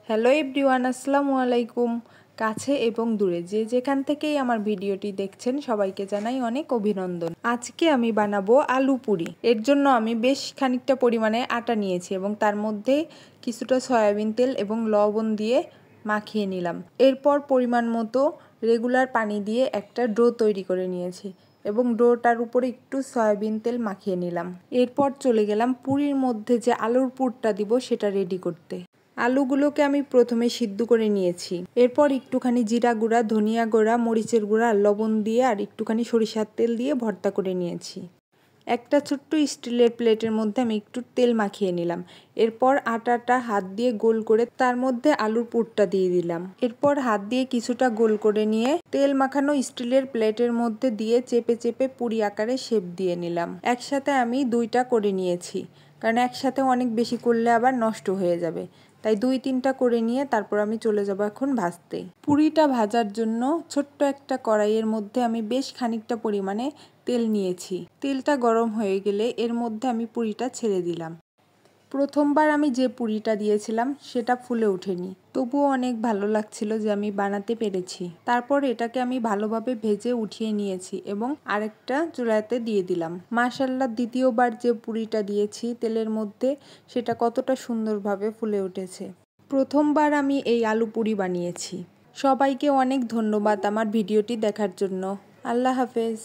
Hello everyone, আসসালামু আলাইকুম। কাছে এবং দূরে যে যেখান থেকেই আমার ভিডিওটি দেখছেন সবাইকে জানাই অনেক অভিনন্দন। আজকে আমি বানাবো আলু পুরি। এর জন্য আমি বেশ খানিকটা পরিমাণে আটা নিয়েছি এবং তার মধ্যে কিছুটা সয়াবিন তেল এবং লবণ দিয়ে মাখিয়ে নিলাম। এরপর পরিমাণ মতো রেগুলার পানি দিয়ে একটা ডো তৈরি করে নিয়েছি এবং ডোটার উপরে একটু সয়াবিন তেল মাখিয়ে নিলাম। এরপর চলে গেলাম পুরির মধ্যে যে আলুর পুরটা দিব সেটা রেডি করতে। আলুগুলোকে আমি প্রথমে সিদ্ধ করে নিয়েছি। এরপর একটুখানি জিরা গুঁড়া, ধনিয়া গুঁড়া, মরিচের গুঁড়া আর লবণ দিয়ে আর একটুখানি সরিষার তেল দিয়ে ভর্তা করে নিয়েছি। একটা ছোট্ট স্টিলের প্লেটের মধ্যে আমি একটু তেল মাখিয়ে নিলাম। এরপর আটাটা হাত দিয়ে গোল করে তার মধ্যে আলুর পুরটা দিয়ে দিলাম। এরপর হাত দিয়ে কিছুটা গোল করে নিয়ে তেল মাখানো স্টিলের প্লেটের মধ্যে দিয়ে চেপে চেপে পুরি আকারে শেপ দিয়ে নিলাম। একসাথে আমি দুইটা করে নিয়েছি, কারণ একসাথে অনেক বেশি করলে আবার নষ্ট হয়ে যাবে। তাই 2-3টা করে নিয়ে তারপর আমি চলে যাব এখন ভাজতে। পুরিটা ভাজার জন্য ছোট্ট একটা কড়াইয়ের মধ্যে আমি বেশ খানিকটা পরিমাণে তেল নিয়েছি। তেলটা গরম হয়ে গেলে এর মধ্যে আমি পুরিটা ছেড়ে দিলাম। প্রথমবার আমি যে পুরিটা দিয়েছিলাম সেটা ফুলে ওঠেনি, তবুও অনেক ভালো লাগছিল যে আমি বানাতে পেরেছি। তারপর এটাকে আমি ভালোভাবে ভেজে উঠিয়ে নিয়েছি এবং আরেকটা চুলাতে দিয়ে দিলাম। মাশাআল্লাহ, দ্বিতীয়বার যে পুরিটা দিয়েছি তেলের মধ্যে সেটা কতটা সুন্দরভাবে ফুলে উঠেছে। প্রথমবার আমি এই আলু পুরি বানিয়েছি। সবাইকে অনেক ধন্যবাদ আমার ভিডিওটি দেখার জন্য। আল্লাহ হাফেজ।